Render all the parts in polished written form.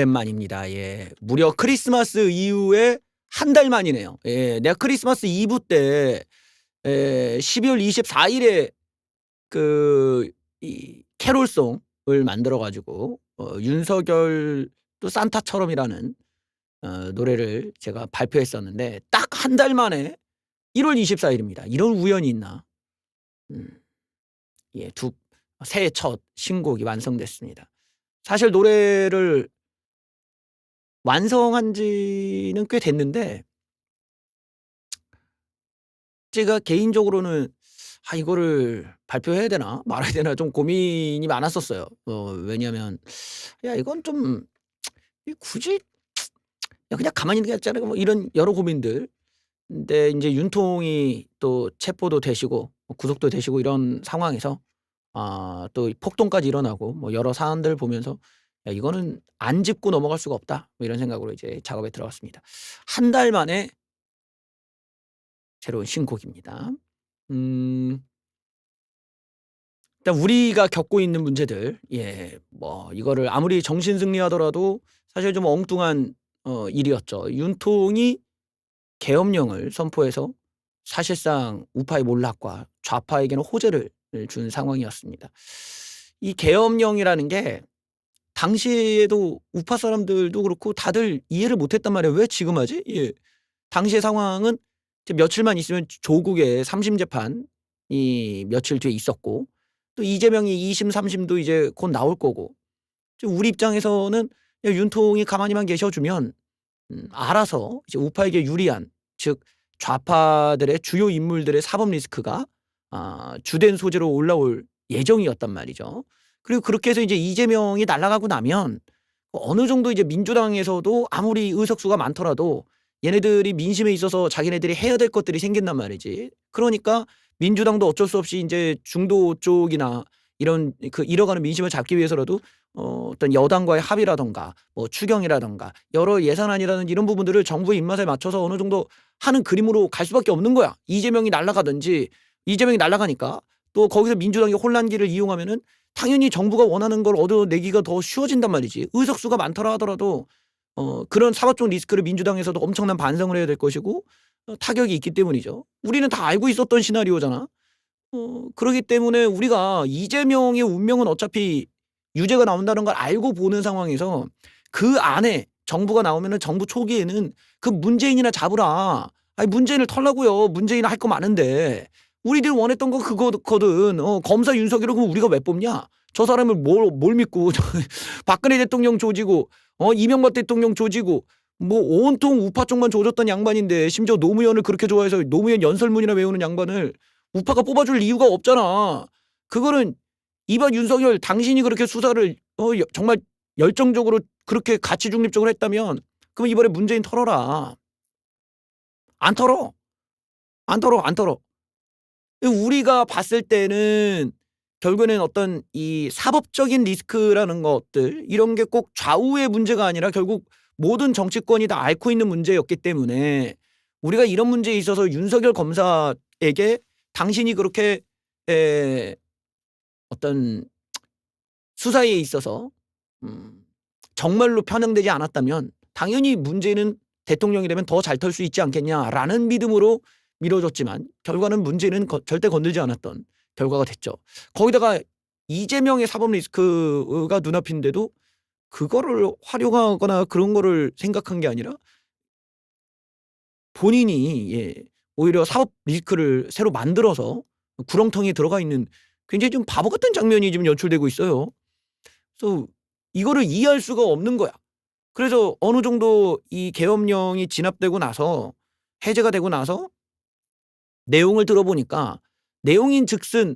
오랜만입니다. 예. 무려 크리스마스 이후에 한 달 만이네요. 예. 내가 크리스마스 이브 때 12월 24일에 그 이 캐롤송을 만들어 가지고 윤석열 또 산타처럼이라는 노래를 제가 발표했었는데 딱 한 달 만에 1월 24일입니다. 이런 우연이 있나. 음. 예. 새해 첫 신곡이 완성됐습니다. 사실 노래를 완성한 지는 꽤 됐는데 제가 개인적으로는 '아 이거를 발표해야 되나 말아야 되나.' 좀 고민이 많았었어요. 왜냐하면 '야 이건 좀 굳이 야 그냥 가만히 있는 게 낫지 않을까.' 뭐 이런 여러 고민들. 근데 인제 윤통이 또 체포도 되시고 구속도 되시고 이런 상황에서 또 폭동까지 일어나고 뭐 여러 사안들을 보면서 '야 이거는 안 짚고 넘어갈 수가 없다.' 뭐 이런 생각으로 이제 작업에 들어갔습니다. 한 달 만에 새로운 신곡입니다. 음. 일단 우리가 겪고 있는 문제들 뭐 이거를 아무리 정신승리하더라도 사실 좀 엉뚱한 일이었죠. 윤통이 계엄령을 선포해서 사실상 우파의 몰락과 좌파에게는 호재를 준 상황이었습니다. 이 계엄령이라는 게 당시에도 우파 사람들도 그렇고 다들 이해를 못 했단 말이에요. '왜 지금 하지?' 예. 당시의 상황은 이제 며칠만 있으면 조국의 3 심 재판이 며칠 뒤에 있었고 또 이재명이 2 심, 3 심도 이제 곧 나올 거고 지금 우리 입장에서는 윤통이 가만히만 계셔 주면 알아서 이제 우파에게 유리한 즉 좌파들의 주요 인물들의 사법 리스크가 주된 소재로 올라올 예정이었단 말이죠. 그리고 그렇게 해서 이제 이재명이 날아가고 나면 어느 정도 이제 민주당에서도 아무리 의석수가 많더라도 얘네들이 민심에 있어서 자기네들이 해야 될 것들이 생긴단 말이지. 그러니까 민주당도 어쩔 수 없이 인제 중도 쪽이나 이런 잃어가는 민심을 잡기 위해서라도 어떤 여당과의 합의라든가 뭐 추경이라든가 여러 예산안이라든지 이런 부분들을 정부의 입맛에 맞춰서 어느 정도 하는 그림으로 갈 수밖에 없는 거야. 이재명이 날아가든지 이재명이 날아가니까 또 거기서 민주당이 혼란기를 이용하면은 당연히 정부가 원하는 걸 얻어내기가 더 쉬워진단 말이지. 의석수가 많더라 하더라도 그런 사법적 리스크를 민주당에서도 엄청난 반성을 해야 될 것이고 타격이 있기 때문이죠. 우리는 다 알고 있었던 시나리오잖아. 그러기 때문에 우리가 이재명의 운명은 어차피 유죄가 나온다는 걸 알고 보는 상황에서 그 안에 정부가 나오면은 정부 초기에는 그 문재인이나 잡으라. 아니 문재인을 털라고요. 문재인은 할 거 많은데. 우리들이 원했던 건 그거거든. 검사 윤석열을 그럼 우리가 왜 뽑냐? 저 사람을 뭘 믿고 박근혜 대통령 조지고 이명박 대통령 조지고 뭐 온통 우파 쪽만 조졌던 양반인데 심지어 노무현을 그렇게 좋아해서 노무현 연설문이나 외우는 양반을 우파가 뽑아줄 이유가 없잖아. 그거는 이번 윤석열 당신이 그렇게 수사를 정말 열정적으로 그렇게 가치 중립적으로 했다면 그럼 이번에 문재인 털어라. 안 털어. 안 털어, 안 털어. 우리가 봤을 때는 결국에는 어떤 이 사법적인 리스크라는 것들 이런 게 꼭 좌우의 문제가 아니라 결국 모든 정치권이 다 앓고 있는 문제였기 때문에 우리가 이런 문제에 있어서 윤석열 검사에게 당신이 그렇게 어떤 수사에 있어서 정말로 편향되지 않았다면 당연히 문제는 대통령이 되면 더 잘 털 수 있지 않겠냐라는 믿음으로 미뤄졌지만 결과는 문제는 절대 건들지 않았던 결과가 됐죠. 거기다가 이재명의 사법 리스크가 눈앞인데도 그거를 활용하거나 그런 거를 생각한 게 아니라 본인이 오히려 사법 리스크를 새로 만들어서 구렁텅이에 들어가 있는 굉장히 좀 바보 같은 장면이 지금 연출되고 있어요. 그래서 이거를 이해할 수가 없는 거야. 그래서 어느 정도 이 계엄령이 진압되고 나서 해제가 되고 나서 내용을 들어보니까 내용인즉슨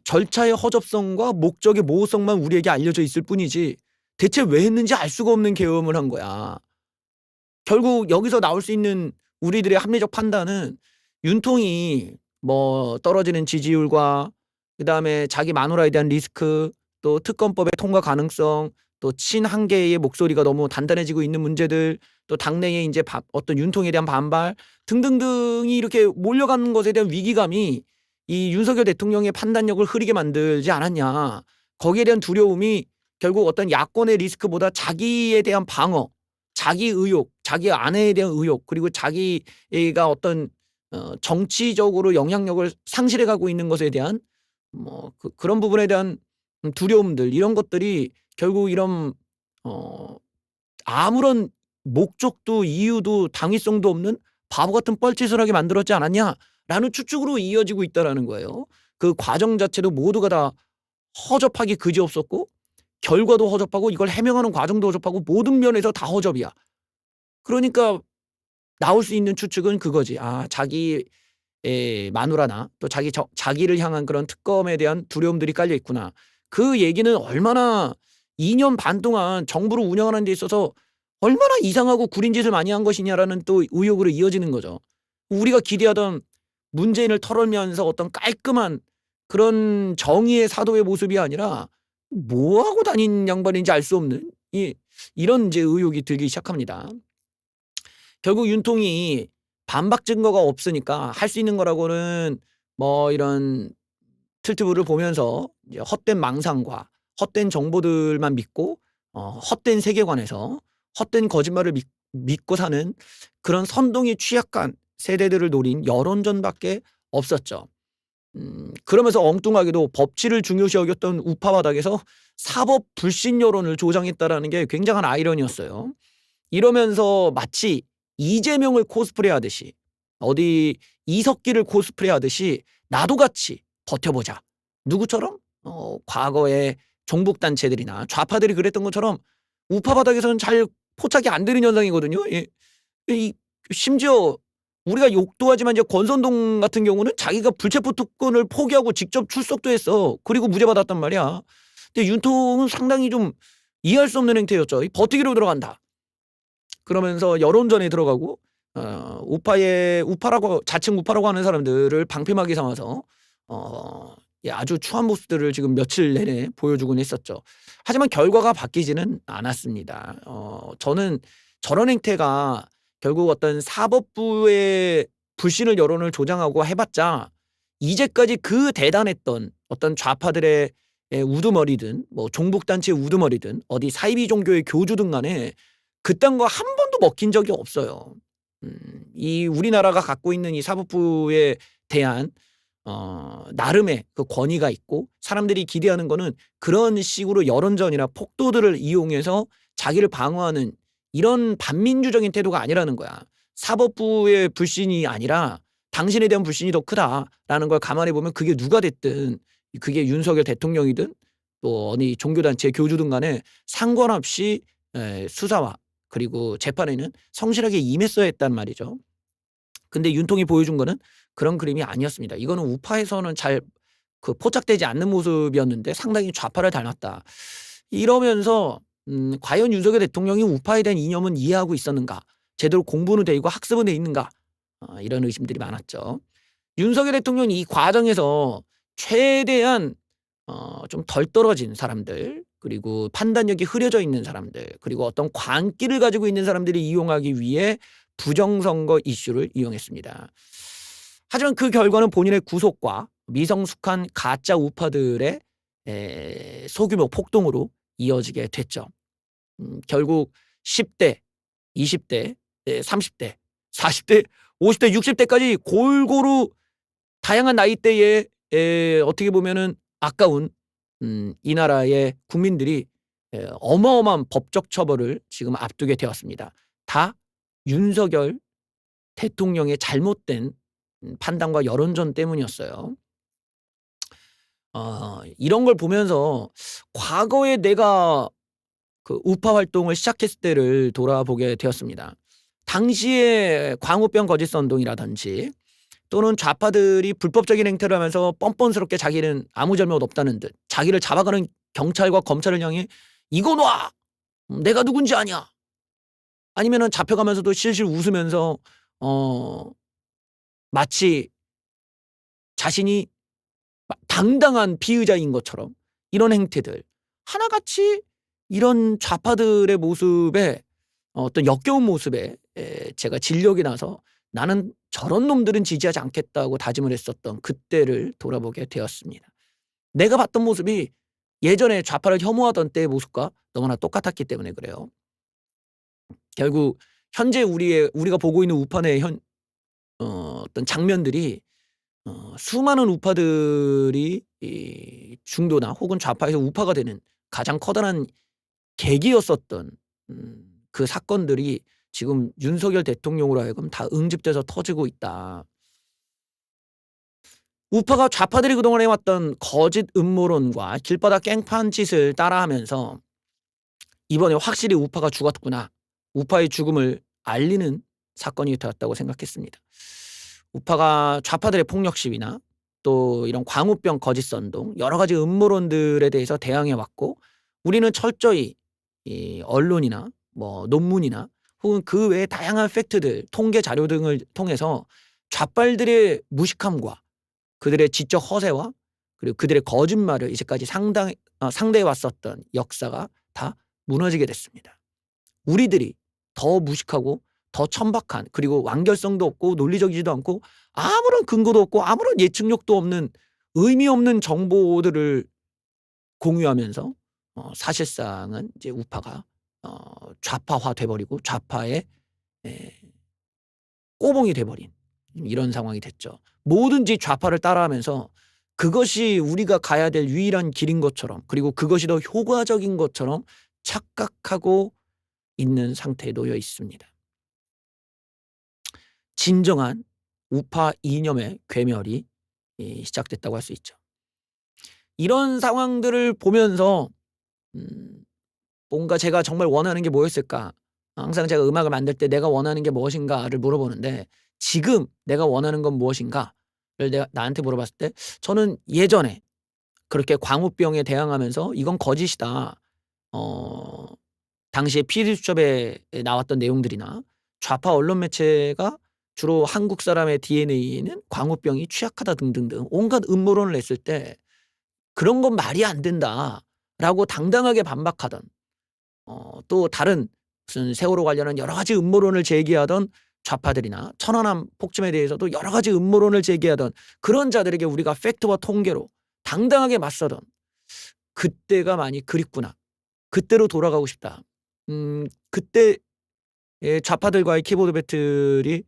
절차의 허접성과 목적의 모호성만 우리에게 알려져 있을 뿐이지 대체 왜 했는지 알 수가 없는 계엄을 한 거야. 결국 여기서 나올 수 있는 우리들의 합리적 판단은 윤통이 뭐 떨어지는 지지율과 그다음에 자기 마누라에 대한 리스크 또 특검법의 통과 가능성 또 친한계의 목소리가 너무 단단해지고 있는 문제들 또 당내에 인제 어떤 윤통에 대한 반발 등등등이 이렇게 몰려가는 것에 대한 위기감이 이 윤석열 대통령의 판단력을 흐리게 만들지 않았냐. 거기에 대한 두려움이 결국 어떤 야권의 리스크보다 자기에 대한 방어, 자기 의욕, 자기 아내에 대한 의욕, 그리고 자기가 어떤 정치적으로 영향력을 상실해 가고 있는 것에 대한 그런 부분에 대한 두려움들, 이런 것들이 결국 이런 아무런 목적도 이유도 당위성도 없는 바보 같은 뻘짓을 하게 만들었지 않았냐라는 추측으로 이어지고 있다라는 거예요. 그 과정 자체도 모두가 다 허접하기 그지없었고 결과도 허접하고 이걸 해명하는 과정도 허접하고 모든 면에서 다 허접이야. 그러니까 나올 수 있는 추측은 그거지. 자기의 마누라나 또 자기를 향한 그런 특검에 대한 두려움들이 깔려 있구나. 그 얘기는 얼마나 2년 반 동안 정부를 운영하는 데 있어서 얼마나 이상하고 구린 짓을 많이 한 것이냐라는 또 의혹으로 이어지는 거죠. 우리가 기대하던 문재인을 털어내면서 어떤 깔끔한 그런 정의의 사도의 모습이 아니라 뭐하고 다닌 양반인지 알 수 없는 이런 이제 의혹이 들기 시작합니다. 결국 윤통이 반박 증거가 없으니까 할 수 있는 거라고는 이런 틀트부를 보면서 이제 헛된 망상과 헛된 정보들만 믿고 헛된 세계관에서 헛된 거짓말을 믿고 사는 그런 선동에 취약한 세대들을 노린 여론전밖에 없었죠. 그러면서 엉뚱하게도 법치를 중요시 여겼던 우파 바닥에서 사법 불신 여론을 조장했다라는 게 굉장한 아이러니였어요. 이러면서 마치 이재명을 코스프레하듯이 어디 이석기를 코스프레하듯이 나도 같이 버텨보자. 누구처럼? 과거에 종북단체들이나 좌파들이 그랬던 것처럼 우파 바닥에서는 잘 포착이 안 되는 현상이거든요. 심지어 우리가 욕도 하지만 이제 권선동 같은 경우는 자기가 불체포 특권을 포기하고 직접 출석도 했어. 그리고 무죄 받았단 말이야. 근데 윤통은 상당히 좀 이해할 수 없는 행태였죠. 버티기로 들어간다. 그러면서 여론전에 들어가고 우파라고 자칭 우파라고 하는 사람들을 방패막이 삼아서 아주 추한 모습들을 지금 며칠 내내 보여주곤 했었죠. 하지만 결과가 바뀌지는 않았습니다. 저는 저런 행태가 결국 어떤 사법부의 불신을 여론을 조장하고 해봤자 이제까지 그 대단했던 어떤 좌파들의 우두머리든 종북단체의 우두머리든 어디 사이비 종교의 교주든 간에 그딴 거 한 번도 먹힌 적이 없어요. 이 우리나라가 갖고 있는 이 사법부에 대한 나름의 그 권위가 있고 사람들이 기대하는 거는 그런 식으로 여론전이나 폭도들을 이용해서 자기를 방어하는 이런 반민주적인 태도가 아니라는 거야. 사법부의 불신이 아니라 당신에 대한 불신이 더 크다라는 걸 감안해 보면 그게 누가 됐든 그게 윤석열 대통령이든 또 어느 종교단체 교주든 간에 상관없이 수사와 그리고 재판에는 성실하게 임했어야 했단 말이죠. 근데 윤통이 보여준 거는 그런 그림이 아니었습니다. 이거는 우파에서는 잘 포착되지 않는 모습이었는데 상당히 좌파를 닮았다. 이러면서 과연 윤석열 대통령이 우파에 대한 이념은 이해하고 있었는가? 제대로 공부는 돼 있고 학습은 돼 있는가? 이런 의심들이 많았죠. 윤석열 대통령이 이 과정에서 최대한 좀 덜 떨어진 사람들 그리고 판단력이 흐려져 있는 사람들 그리고 어떤 광기를 가지고 있는 사람들이 이용하기 위해 부정선거 이슈를 이용했습니다. 하지만 그 결과는 본인의 구속과 미성숙한 가짜 우파들의 소규모 폭동으로 이어지게 됐죠. 결국 10대, 20대, 30대, 40대, 50대, 60대까지 골고루 다양한 나이대에 어떻게 보면은 아까운 이 나라의 국민들이 어마어마한 법적 처벌을 지금 앞두게 되었습니다. 다 윤석열 대통령의 잘못된 판단과 여론전 때문이었어요. 이런 걸 보면서 과거에 내가 그 우파 활동을 시작했을 때를 돌아보게 되었습니다. 당시에 광우병 거짓선동이라든지 또는 좌파들이 불법적인 행태를 하면서 뻔뻔스럽게 자기는 아무 잘못 없다는 듯 자기를 잡아가는 경찰과 검찰을 향해 이거 놔! 내가 누군지 아냐? 아니면은 잡혀가면서도 실실 웃으면서 마치 자신이 당당한 피의자인 것처럼 이런 행태들 하나같이 이런 좌파들의 모습에 어떤 역겨운 모습에 제가 진력이 나서 나는 저런 놈들은 지지하지 않겠다고 다짐을 했었던 그때를 돌아보게 되었습니다. 내가 봤던 모습이 예전에 좌파를 혐오하던 때의 모습과 너무나 똑같았기 때문에 그래요. 결국 현재 우리가 보고 있는 우파의 어떤 장면들이 수많은 우파들이 이 중도나 혹은 좌파에서 우파가 되는 가장 커다란 계기였었던 그 사건들이 지금 윤석열 대통령으로 하여금 다 응집돼서 터지고 있다. 우파가 좌파들이 그동안 해왔던 거짓 음모론과 길바닥 깽판 짓을 따라하면서 이번에 확실히 우파가 죽었구나. 우파의 죽음을 알리는 사건이 되었다고 생각했습니다. 우파가 좌파들의 폭력 시위나 또 이런 광우병 거짓 선동 여러 가지 음모론들에 대해서 대항해 왔고, 우리는 철저히 이 언론이나 뭐 논문이나 혹은 그 외의 다양한 팩트들, 통계 자료 등을 통해서 좌빨들의 무식함과 그들의 지적 허세와 그리고 그들의 거짓말을 이제까지 상대해 왔었던 역사가 다 무너지게 됐습니다. 우리들이 더 무식하고 더 천박한, 그리고 완결성도 없고 논리적이지도 않고 아무런 근거도 없고 아무런 예측력도 없는 의미 없는 정보들을 공유하면서 사실상은 이제 우파가 좌파화 돼버리고 좌파의 꼬봉이 돼버린 이런 상황이 됐죠. 뭐든지 좌파를 따라하면서 그것이 우리가 가야 될 유일한 길인 것처럼, 그리고 그것이 더 효과적인 것처럼 착각하고 있는 상태에 놓여 있습니다. 진정한 우파 이념의 괴멸이 시작됐다고 할 수 있죠. 이런 상황들을 보면서 뭔가 제가 정말 원하는 게 뭐였을까? 항상 제가 음악을 만들 때 내가 원하는 게 무엇인가를 물어보는데, 지금 내가 원하는 건 무엇인가를 나한테 물어봤을 때 저는 예전에 그렇게 광우병에 대항하면서 이건 거짓이다. 당시에 피디수첩에 나왔던 내용들이나 좌파 언론 매체가 주로 한국 사람의 DNA에는 광우병이 취약하다 등등등 온갖 음모론을 냈을 때 그런 건 말이 안 된다라고 당당하게 반박하던, 또 다른 무슨 세월호 관련한 여러 가지 음모론을 제기하던 좌파들이나 천안함 폭침에 대해서도 여러 가지 음모론을 제기하던 그런 자들에게 우리가 팩트와 통계로 당당하게 맞서던 그때가 많이 그립구나. 그때로 돌아가고 싶다. 그때 좌파들과의 키보드 배틀이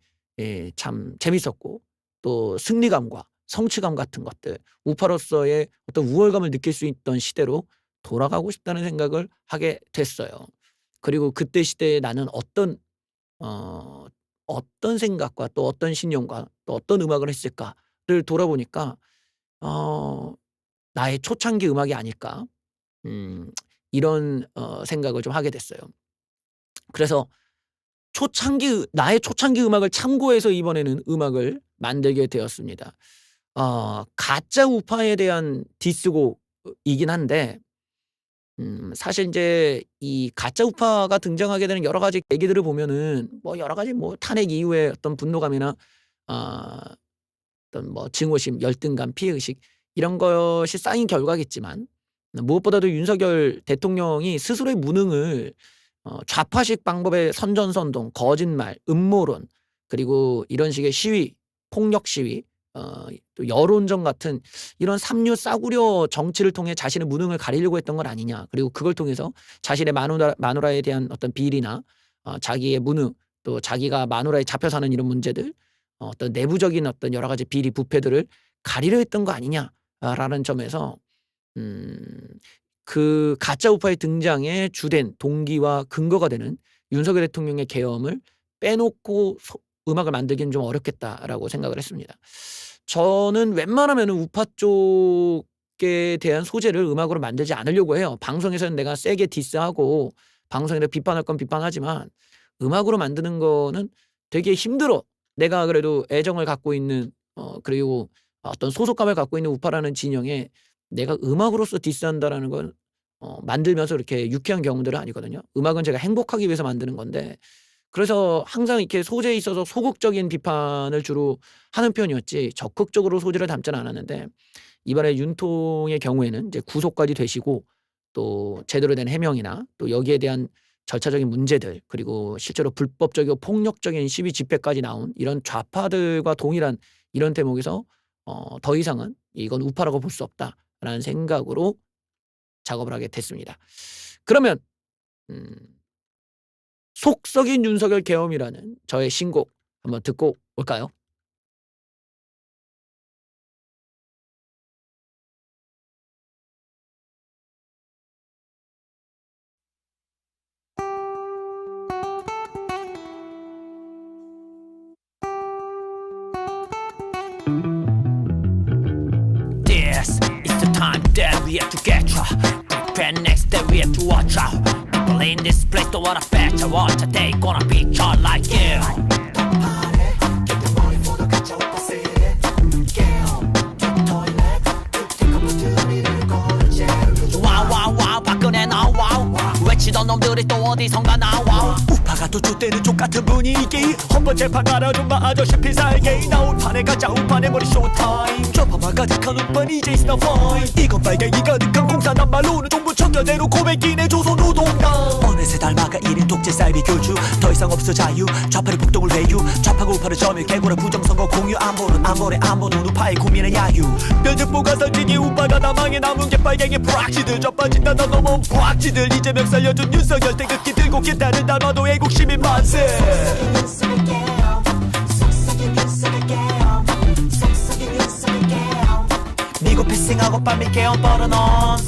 참 재밌었고, 또 승리감과 성취감 같은 것들, 우파로서의 어떤 우월감을 느낄 수 있던 시대로 돌아가고 싶다는 생각을 하게 됐어요. 그리고 그때 시대에 나는 어떤 생각과 또 어떤 신념과 또 어떤 음악을 했을까를 돌아보니까 나의 초창기 음악이 아닐까, 이런 생각을 좀 하게 됐어요. 그래서 나의 초창기 음악을 참고해서 이번에는 음악을 만들게 되었습니다. 가짜 우파에 대한 디스곡이긴 한데, 사실 이제 이 가짜 우파가 등장하게 되는 여러 가지 계기들을 보면은 뭐 여러 가지 뭐 탄핵 이후에 어떤 분노감이나 어떤 뭐 증오심, 열등감, 피해의식 이런 것이 쌓인 결과겠지만, 무엇보다도 윤석열 대통령이 스스로의 무능을 좌파식 방법의 선전선동, 거짓말, 음모론, 그리고 이런 식의 시위, 폭력 시위, 또 여론전 같은 이런 삼류 싸구려 정치를 통해 자신의 무능을 가리려고 했던 건 아니냐. 그리고 그걸 통해서 자신의 마누라에 대한 어떤 비리나 자기의 무능, 또 자기가 마누라에 잡혀 사는 이런 문제들, 어떤 내부적인 어떤 여러 가지 비리, 부패들을 가리려 했던 거 아니냐라는 점에서 그 가짜 우파의 등장에 주된 동기와 근거가 되는 윤석열 대통령의 계엄을 빼놓고 음악을 만들기는 좀 어렵겠다라고 생각을 했습니다. 저는 웬만하면은 우파 쪽에 대한 소재를 음악으로 만들지 않으려고 해요. 방송에서는 내가 세게 디스하고 방송에서 비판할 건 비판하지만 음악으로 만드는 거는 되게 힘들어. 내가 그래도 애정을 갖고 있는 그리고 어떤 소속감을 갖고 있는 우파라는 진영에 내가 음악으로서 디스한다라는 건 만들면서 이렇게 유쾌한 경우들은 아니거든요. 음악은 제가 행복하기 위해서 만드는 건데, 그래서 항상 이렇게 소재에 있어서 소극적인 비판을 주로 하는 편이었지 적극적으로 소재를 담지는 않았는데, 이번에 윤통의 경우에는 이제 구속까지 되시고 또 제대로 된 해명이나 또 여기에 대한 절차적인 문제들, 그리고 실제로 불법적이고 폭력적인 시위 집회까지 나온 이런 좌파들과 동일한 이런 대목에서 더 이상은 이건 우파라고 볼 수 없다라는 생각으로 작업을 하게 됐습니다. 그러면 속 썩인 윤석열 계엄이라는 저의 신곡 한번 듣고 올까요? This is the time that we have to get ya. Prepare next that we have to watch out. People in this place don't wanna fetch. I want to they gonna be just like you. 와와와 박근혜 나와 외치던 놈들이 또 어디선가 나와 우파가 또 쫓대는 족같은 분위기 헌법재판 가라 좀 아저씨 필살기 나올 판에 가자 우판에 머리 쇼타임 좌파만 가득한 우판 이제 is not fine 이건 빨갱이 가득한 공산당 말로는 정부 청년대로 고백이네 조선노동당 어느새 닮아가 1인 독재 쌀비 교주 더 이상 없어 자유 좌파를 폭동을 회유 좌파가 우파를 점일 개고라 부정선거 공유 안보는 우파의 고민은 야유 면접보가 설직이 우파가 나망에 남은 게 빨갱이 프락치들 젖빠진다 너 넘어온 프락치들 이재명 살려준 윤석열 태극기 들고 기타를 닮아도 애국 시민 만세 미국 피싱하고 빨리 개엄 뻗어놓은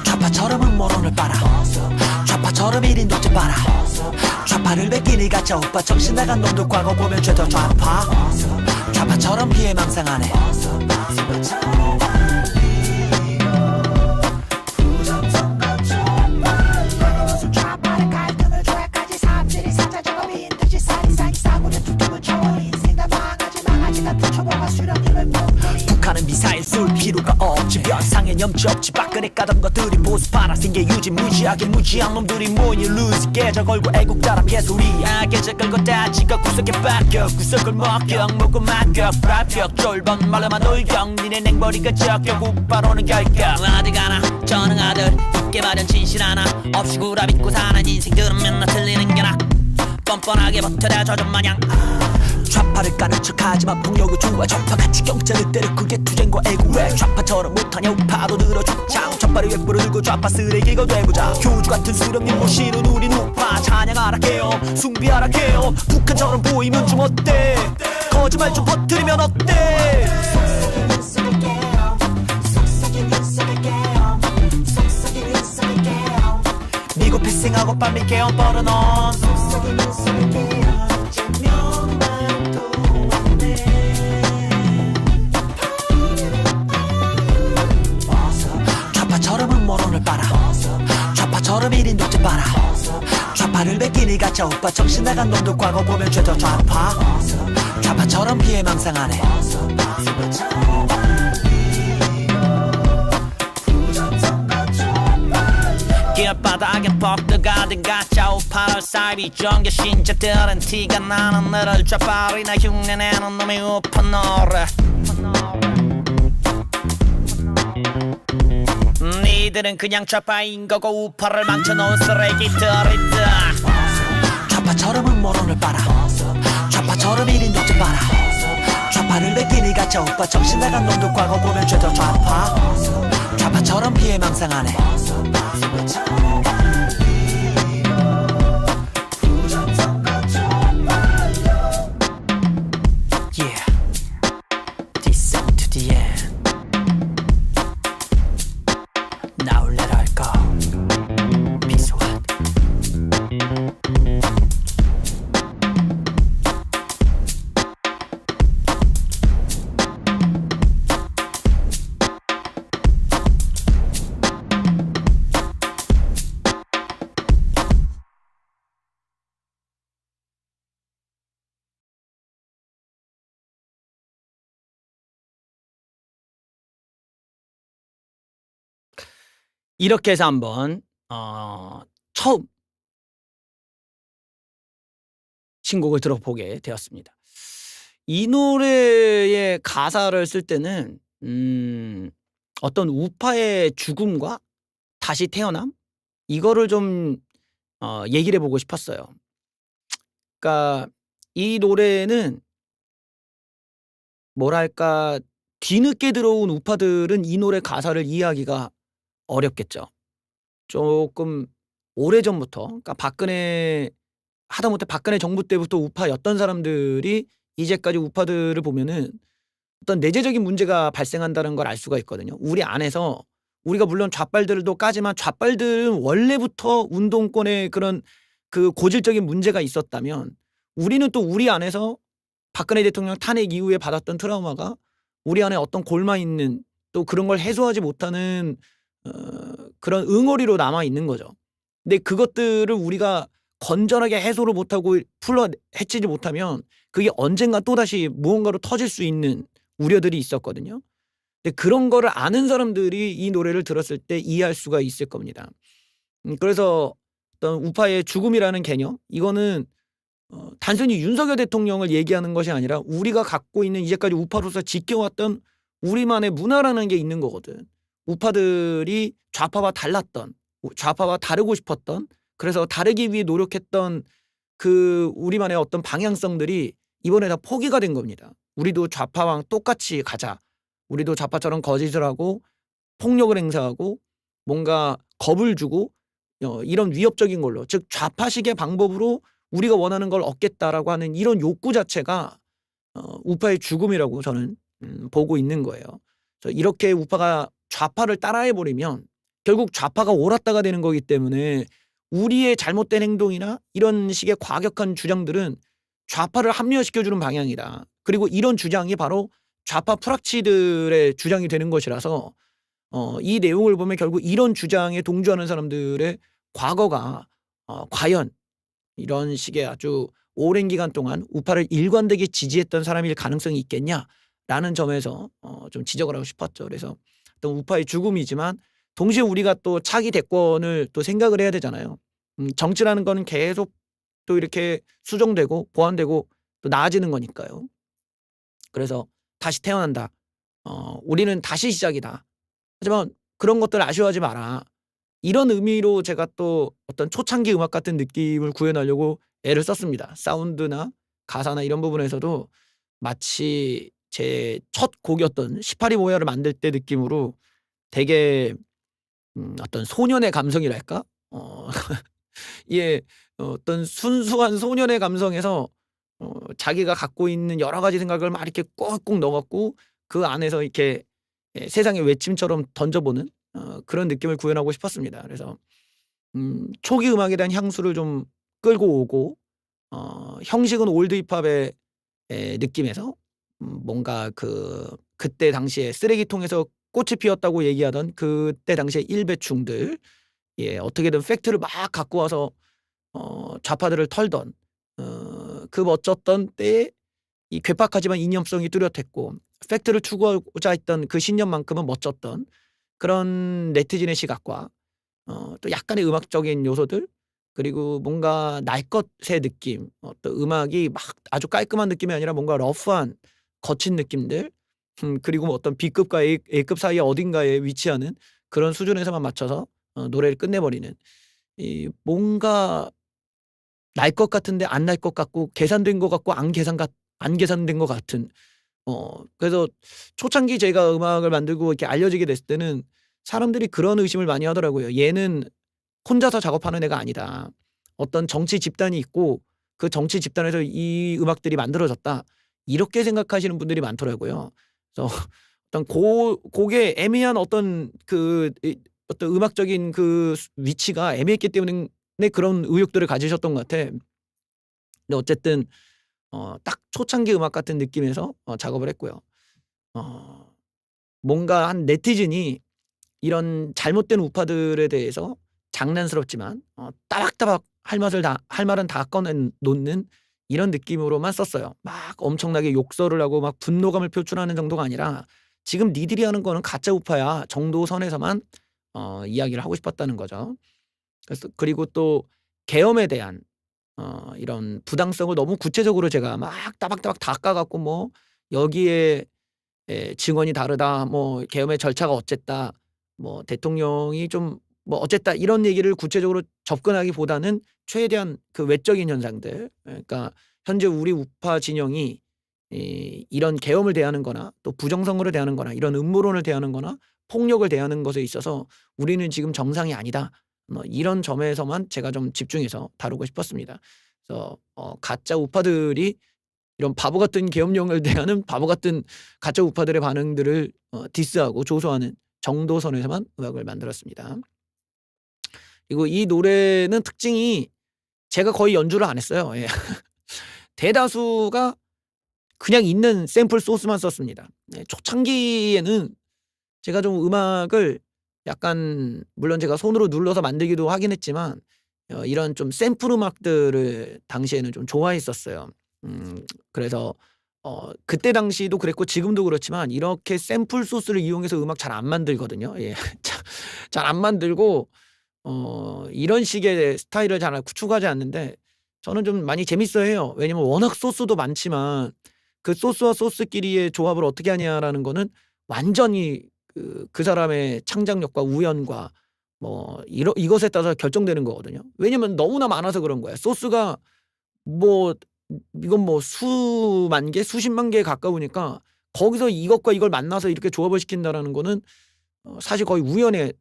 좌파처럼 음모론을 빨아 좌파처럼 1인 독재 빨아 좌파를 뺏기니 가짜 오빠 정신 나간 놈들 과거 보면 죄다 좌파 좌파처럼 피해망상하네 좌파를 갈등을 조약까지 사람들이 사자적업인 듯이 살이상이 싸구려 툭툭을 쳐버린 인생 다 망하지 같은 초보가 수련임을 몸부림 북한은 미사일 쏠 필요가 없지 변상에 염치 없지 박근혜 까던 것들이 보수 파라생계 유지 무지하게 무지한 놈들이 모인 루즈 계좌 걸고 애국자랑 개소리야 계좌 걸고 따지고 구석에 박격 구석을 먹격 먹고 막격 불합격 쫄번 말로만 돌격 니네 냉머리가 적격 우파로는 결격 어디 가나 전능아들 있게 마련 진실 하나 없이 구라 믿고 사는 인생들은 맨날 틀리는 게 나 뻔뻔하게 버텨라 저전마냥 좌파를 까는 척하지만 폭력을 좋아 좌파같이 경찰을 때려 그게 투쟁과 애국 왜 좌파처럼 못하냐 우파도 늘어주자 좌파를 웹보를 들고 좌파 쓰레기가 되고자 교주같은 수령님 모시는 우린 우파 찬양하라 개엄 숭배하라 개엄 북한처럼 보이면 좀 어때 거짓말 좀 퍼뜨리면 어때 미국 피싱하고 빨리 개엄 뻗어놓은 좌파처럼 음모론을 빨아 좌파처럼 1인 독재 빨아 좌파를 뺏기니 가짜 오빠 정신 나간 놈들 과거 보면 죄다 좌파 좌파처럼 피해망상하네 길바닥에 퍽들가든 가짜 우파를 사이비 정계 신자들은 티가 나는 너를 좌파리나 흉내내는 놈의 우파 노래 니들은 그냥 좌파인 거고 우파를 망쳐놓은 쓰레기들이다 좌파처럼 음모론을 빨아 좌파처럼 1인 독재 빨아 좌파를 뺏기니 가짜 오빠 정신 나간 놈들 과거 보면 죄다 좌파 좌파처럼 피해망상하네 Yeah, this song to the end Now let her go Peace out 이렇게 해서 한번 처음 신곡을 들어보게 되었습니다. 이 노래의 가사를 쓸 때는 어떤 우파의 죽음과 다시 태어남 이거를 좀 얘기를 해보고 싶었어요. 그러니까 이 노래는 뭐랄까 뒤늦게 들어온 우파들은 이 노래 가사를 이해하기가 어렵겠죠. 쪼끔 오래전부터 그러니까 박근혜 하다못해 박근혜 정부 때부터 우파였던 사람들이 이제까지 우파들을 보면은 어떤 내재적인 문제가 발생한다는 걸 알 수가 있거든요. 우리 안에서 우리가 물론 좌빨들도 까지만 좌빨들은 원래부터 운동권에 그런 그 고질적인 문제가 있었다면 우리는 또 우리 안에서 박근혜 대통령 탄핵 이후에 받았던 트라우마가 우리 안에 어떤 골마 있는 또 그런 걸 해소하지 못하는 그런 응어리로 남아 있는 거죠. 근데 그것들을 우리가 건전하게 해소를 못하고 풀어 헤치지 못하면 그게 언젠가 또다시 무언가로 터질 수 있는 우려들이 있었거든요. 근데 그런 거를 아는 사람들이 이 노래를 들었을 때 이해할 수가 있을 겁니다. 그래서 어떤 우파의 죽음이라는 개념 이거는 단순히 윤석열 대통령을 얘기하는 것이 아니라 우리가 갖고 있는 이제까지 우파로서 지켜왔던 우리만의 문화라는 게 있는 거거든. 우파들이 좌파와 달랐던 좌파와 다르고 싶었던 그래서 다르기 위해 노력했던 그 우리만의 어떤 방향성들이 이번에 다 포기가 된 겁니다. 우리도 좌파랑 똑같이 가자. 우리도 좌파처럼 거짓을 하고 폭력을 행사하고 뭔가 겁을 주고 이런 위협적인 걸로 즉 좌파식의 방법으로 우리가 원하는 걸 얻겠다라고 하는 이런 욕구 자체가 우파의 죽음이라고 저는 보고 있는 거예요. 그래서 이렇게 우파가 좌파를 따라해 버리면 결국 좌파가 옳았다가 되는 거기 때문에 우리의 잘못된 행동이나 이런 식의 과격한 주장들은 좌파를 합리화시켜 주는 방향이다. 그리고 이런 주장이 바로 좌파 프락치들의 주장이 되는 것이라서 이 내용을 보면 결국 이런 주장에 동조하는 사람들의 과거가 과연 이런 식의 아주 오랜 기간 동안 우파를 일관되게 지지했던 사람일 가능성이 있겠냐라는 점에서 좀 지적을 하고 싶었죠. 그래서 어떤 우파의 죽음이지만 동시에 우리가 또 차기 대권을 또 생각을 해야 되잖아요. 정치라는 거는 계속 또 이렇게 수정되고 보완되고 또 나아지는 거니까요. 그래서 다시 태어난다. 우리는 다시 시작이다. 하지만 그런 것들 아쉬워하지 마라. 이런 의미로 제가 또 어떤 초창기 음악 같은 느낌을 구현하려고 애를 썼습니다. 사운드나 가사나 이런 부분에서도 마치 제 첫 곡이었던 18이 모야를 만들 때 느낌으로 되게 어떤 소년의 감성이랄까? 예. 어떤 순수한 소년의 감성에서 자기가 갖고 있는 여러 가지 생각을 막 이렇게 꾹꾹 넣어 갖고 그 안에서 이렇게 세상의 외침처럼 던져 보는 그런 느낌을 구현하고 싶었습니다. 그래서 초기 음악에 대한 향수를 좀 끌고 오고 형식은 올드 힙합의 느낌에서 뭔가 그때 당시에 쓰레기통에서 꽃이 피었다고 얘기하던 그때 당시의 일배충들 어떻게든 팩트를 막 갖고 와서 좌파들을 털던 그 멋졌던 때에 이 괴팍하지만 이념성이 뚜렷했고 팩트를 추구하고자 했던 그 신념만큼은 멋졌던 그런 네티즌의 시각과 또 약간의 음악적인 요소들 그리고 뭔가 날 것의 느낌 또 음악이 막 아주 깔끔한 느낌이 아니라 뭔가 러프한 거친 느낌들 그리고 뭐 어떤 B급과 A급 사이에 어딘가에 위치하는 그런 수준에서만 맞춰서 노래를 끝내버리는 이 뭔가 날 것 같은데 안 날 것 같고 계산된 것 같고 안 계산된 것 같은 그래서 초창기 제가 음악을 만들고 이렇게 알려지게 됐을 때는 사람들이 그런 의심을 많이 하더라고요. '얘는 혼자서 작업하는 애가 아니다. 어떤 정치 집단이 있고 그 정치 집단에서 이 음악들이 만들어졌다.' 이렇게 생각하시는 분들이 많더라고요. 그래서 어떤 곡의 애매한 어떤 어떤 음악적인 위치가 애매했기 때문에 그런 의혹들을 가지셨던 것 같아. 근데 어쨌든 딱 초창기 음악 같은 느낌에서 작업을 했고요. 뭔가 한 네티즌이 이런 잘못된 우파들에 대해서 장난스럽지만 따박따박 할 말은 다 꺼내 놓는 이런 느낌으로만 썼어요. 막 엄청나게 욕설을 하고 막 분노감을 표출하는 정도가 아니라 "지금 니들이 하는 거는 가짜 우파야." 정도 선에서만 이야기를 하고 싶었다는 거죠. 그리고 또 계엄에 대한 이런 부당성을 너무 구체적으로 제가 막 따박따박 다 까 갖고 뭐 여기에 증언이 다르다. 뭐 계엄의 절차가 어쨌다. 뭐 대통령이 좀 뭐 어쨌다. 이런 얘기를 구체적으로 접근하기보다는 최대한 그 외적인 현상들 그러니까 현재 우리 우파 진영이 이런 계엄을 대하는 거나 또 부정선거를 대하는 거나 이런 음모론을 대하는 거나 폭력을 대하는 것에 있어서 '우리는 지금 정상이 아니다.' 뭐 이런 점에서만 제가 좀 집중해서 다루고 싶었습니다. 그래서 가짜 우파들이 이런 바보 같은 계엄령을 대하는 바보 같은 가짜 우파들의 반응들을 디스하고 조소하는 정도 선에서만 음악을 만들었습니다. 그리고 이 노래는 특징이 제가 거의 연주를 안 했어요. 예. 대다수가 그냥 있는 샘플 소스만 썼습니다. 네, 초창기에는 제가 좀 음악을 약간 물론 제가 손으로 눌러서 만들기도 하긴 했지만 이런 좀 샘플 음악들을 당시에는 좀 좋아했었어요. 그래서 그때 당시도 그랬고 지금도 그렇지만 이렇게 샘플 소스를 이용해서 음악 잘 안 만들거든요. 예. 잘 안 만들고 이런 식의 스타일을 잘 구축하지 않는데 저는 좀 많이 재밌어해요. 왜냐면 워낙 소스도 많지만 그 소스와 소스끼리의 조합을 어떻게 하냐라는 거는 완전히 그 사람의 창작력과 우연과 뭐 이것에 따라서 결정되는 거거든요. 왜냐면 너무나 많아서 그런 거야. 소스가 뭐 이건 뭐 수만 개, 수십만 개에 가까우니까 거기서 이것과 이걸 만나서 이렇게 조합을 시킨다라는 거는 사실 거의 우연에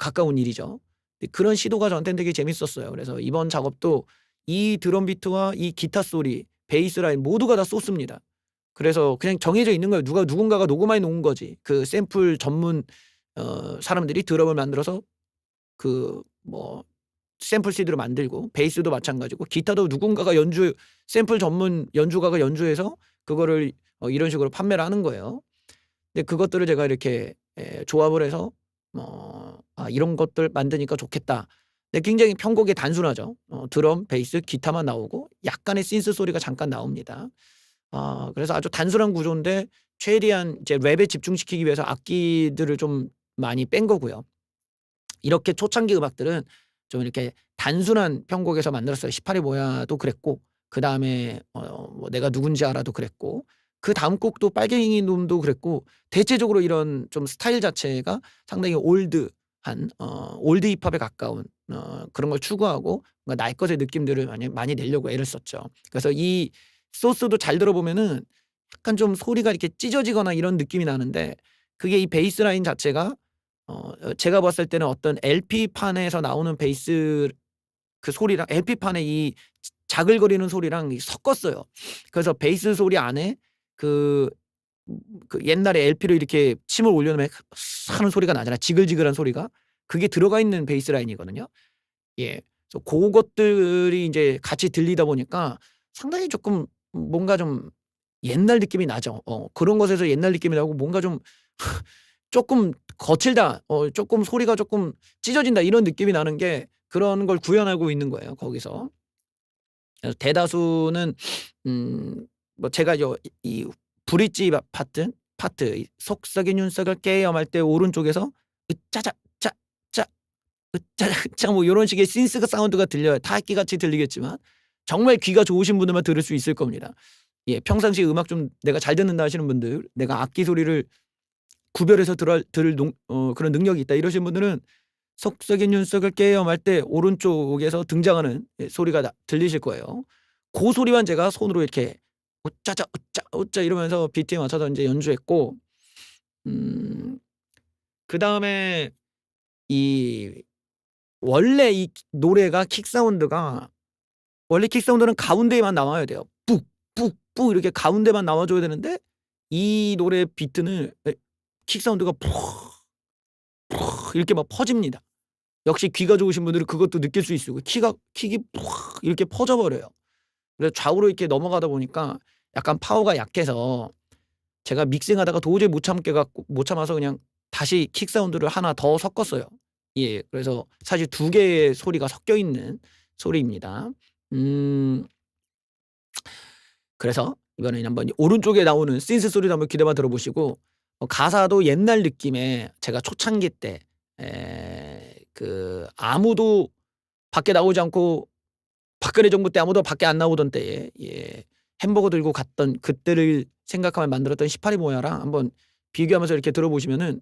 가까운 일이죠. 근데 그런 시도가 저한테는 되게 재밌었어요. 그래서 이번 작업도 이 드럼 비트와 이 기타 소리, 베이스 라인 모두가 다 소스입니다. 그래서 그냥 정해져 있는 거예요. 누군가가 녹음해 놓은 거지. 그 샘플 전문 사람들이 드럼을 만들어서 그 뭐 샘플 CD로 만들고 베이스도 마찬가지고 기타도 누군가가 샘플 전문 연주가가 연주해서 그거를 이런 식으로 판매를 하는 거예요. 근데 그것들을 제가 이렇게 조합을 해서 '아 이런 것들 만드니까 좋겠다.' 근데 굉장히 편곡이 단순하죠. 드럼, 베이스, 기타만 나오고 약간의 신스 소리가 잠깐 나옵니다. 그래서 아주 단순한 구조인데 최대한 이제 랩에 집중시키기 위해서 악기들을 좀 많이 뺀 거고요. 이렇게 초창기 음악들은 좀 이렇게 단순한 편곡에서 만들었어요. 18이 뭐야도 그랬고 그다음에 뭐 내가 누군지 알아도 그랬고 그다음 곡도 빨갱이 놈도 그랬고 대체적으로 이런 좀 스타일 자체가 상당히 올드한 올드 힙합에 가까운 그런 걸 추구하고 뭔가 날 것의 느낌들을 많이 내려고 애를 썼죠. 그래서 이 소스도 잘 들어보면은 약간 좀 소리가 이렇게 찢어지거나 이런 느낌이 나는데 그게 이 베이스 라인 자체가 제가 봤을 때는 어떤 LP판에서 나오는 베이스 그 소리랑 LP판의 이 자글거리는 소리랑 섞었어요. 그래서 베이스 소리 안에 그 그 옛날에 LP로 이렇게 침을 올려놓으면 하는 소리가 나잖아요. 지글지글한 소리가. 그게 들어가 있는 베이스 라인이거든요. 예. 그래서 고것들이 인제 같이 들리다 보니까 상당히 쪼끔 뭔가 좀 옛날 느낌이 나죠. 그런 것에서 옛날 느낌이 나고 뭔가 좀 쪼끔 거칠다. 쪼끔 소리가 쪼끔 찢어진다 이런 느낌이 나는 게 그런 걸 구현하고 있는 거예요 거기서. 그래서 대다수는 뭐 제가 이 브릿지 파트 이 속삭인 윤석을 깨염할 때 오른쪽에서 으짜자 짜 짜 으짜자 짜 뭐 요런 식의 신스 사운드가 들려요. 타악기같이 들리겠지만 정말 귀가 좋으신 분들만 들을 수 있을 겁니다. 예 평상시에 음악 좀 내가 잘 듣는다 하시는 분들 내가 악기 소리를 구별해서 들을 그런 능력이 있다 이러신 분들은 속삭인 윤석을 깨염할 때 오른쪽에서 등장하는 소리가 들리실 거예요. 고 소리만 제가 손으로 이렇게 오짜자 오짜 오짜 이러면서 비트에 맞춰서 인제 연주했고 음 그다음에 이 원래 이 노래가 킥 사운드가 원래 킥 사운드는 가운데에만 나와야 돼요. 뿍 뿍 뿍 이렇게 가운데만 나와 줘야 되는데 이 노래 비트는 킥 사운드가 이렇게 막 퍼집니다. 역시 귀가 좋으신 분들은 그것도 느낄 수 있어요. 킥이 푹 이렇게 퍼져 버려요. 그래서 좌우로 이렇게 넘어가다 보니까 약간 파워가 약해서 제가 믹싱하다가 도저히 못 참아서 그냥 다시 킥 사운드를 하나 더 섞었어요. 예. 그래서 사실 두 개의 소리가 섞여 있는 소리입니다. 음 그래서 이번에는 한번 오른쪽에 나오는 신스 소리도 한번 귀담아 들어보시고 가사도 옛날 느낌의 제가 초창기 때 아무도 밖에 나오지 않고 박근혜 정부 때 아무도 밖에 안 나오던 때에 예 햄버거 들고 갔던 그때를 생각하며 만들었던 18이 뭐야랑 한번 비교하면서 이렇게 들어보시면은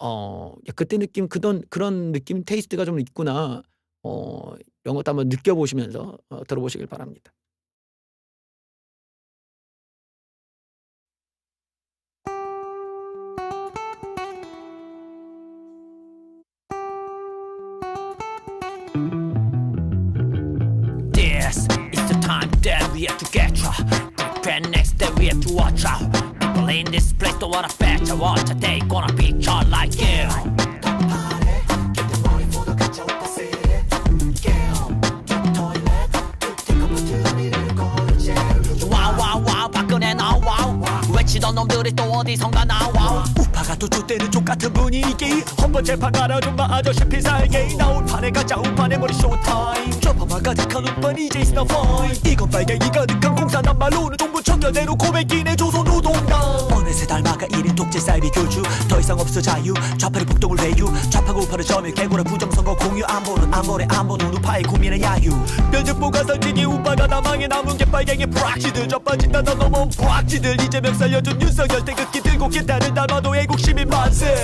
야 그때 느낌 그런 느낌 테이스트가 좀 있구나. 이런 것도 한번 느껴보시면서 들어보시길 바랍니다. we have to get ya. Prepare next day, we have to watch out. People in this place don't wanna bet ya. What they gonna be just like you. 와와와 박근혜 나와. 외치던 놈들이 또 어디선가 나와. 우파가 또 쫓대는 족같은 분위기. 헌법재판 가라 좀 아저씨 필살기. 나올 판에 가짜 우판에 머리 쇼타임. 좌파만 가득한 우판 이제 is not fine. 이건 빨갱이 가득한 공산당 말로는 정부 청년대로 고백이네 조선노동당. 어느새 닮아가 1인 독재 쌀비 교주. 더 이상 없어 자유. 좌파를 폭동을 회유. 좌파가 우파를 점유 개고라 부정선거 공유. 안보는 우파의 고민은 야유. 면접보가 설치기 우파가 나망에 남은 게 빨갱이 프락시들. 좌파진다 나 넘어온 프락시들. 이재명 살려준 윤석열 태극기 들고 기타를 닮아도 애국 시민 만세.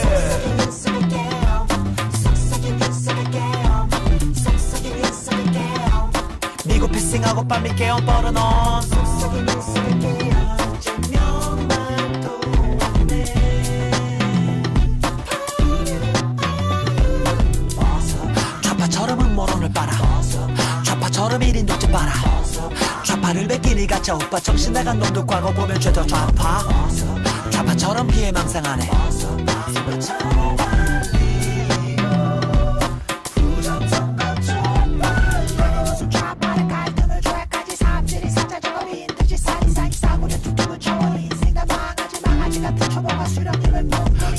미국 피싱하고 빨리 개헌 뻗어놓은 좌파처럼 음모론을 빨아. 좌파처럼 1인 독재 빨아. 좌파를 뺏기니 가짜 오빠 정신 나간 놈들 과거 보면 죄다 좌파. 좌파처럼 피해망상하네.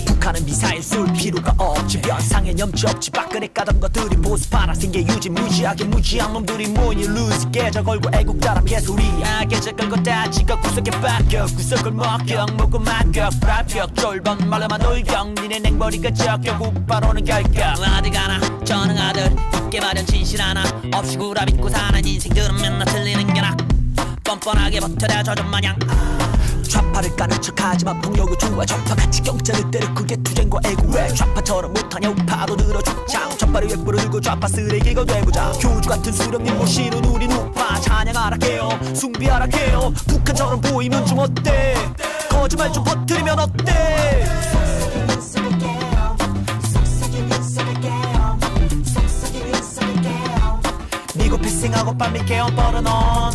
북한은 미사일 쏠 필요가 없지. 변상에 염치 없지. 박근혜 까던 것들이 보스파라 생계 유지. 무지하게 무지한 놈들이 모인 루즈. 계좌 걸고 애국자라 개소리야. 계좌 걸고 따지고 구석에 바뀌어. 구석을 먹격 먹고 맞격 불합격. 쫄번 말로만 돌격. 니네 냉머리가 적격. 우파로는 결격. 어디 가나 전능아들 있게 마련 진실 하나 없이 구라 믿고 사는 인생들은 맨날 틀리는 게 나. 뻔뻔하게 버텨야 저전마냥. 좌파를 까는 척하지만 폭력을 좋아. 좌파같이 경찰을 때려 그게 투쟁과 애국. 왜 좌파처럼 못하냐 우파도 늘어주자. 좌파를 웹보로 들고 좌파 쓰레기가 돼보자. 교주 같은 수령님 모시는 우린 우파. 찬양하라 해요 숭배하라 해요. 북한처럼 보이면 좀 어때. 거짓말 좀 퍼뜨리면 어때. 미국 피싱하고 빨리 개헌 뻗어놓은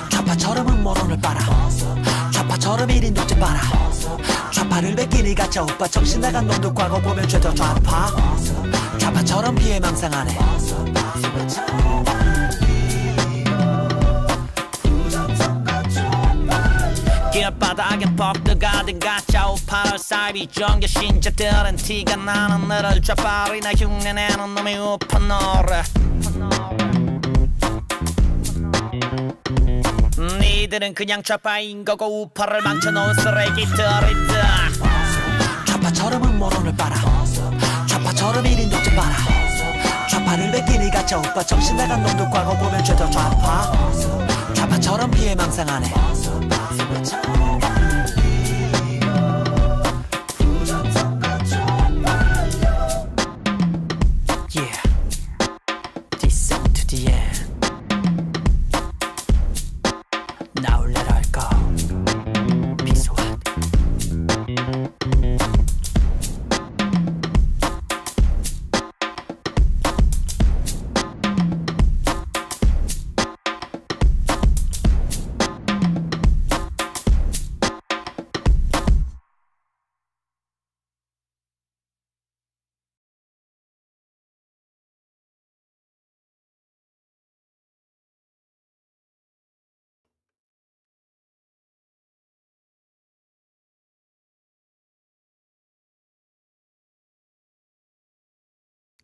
좌파처럼 음모론을 빨아. 좌파처럼 1인 독재 빨아. 좌파를 뺏기니 가짜 오빠 정신 나간 놈들 과거 보면 죄다 좌파. 좌파처럼 피해망상하네. 길바닥에 퍽들가든 가짜 우파를 사이비 정계 신자들은 티가 나는 너를 좌파리나 흉내내는 놈의 우파 노래. 니들은 그냥 좌파인 거고 우파를 망쳐놓은 쓰레기들이다. 좌파처럼 음모론을 빨아. 좌파처럼 1인 독재 빨아. 좌파를 뺏기니 가짜 오빠 정신 나간 놈들 과거 보면 죄다 좌파. 좌파처럼 피해망상하네. Yeah, this song to the end. Now let her go. Peace out.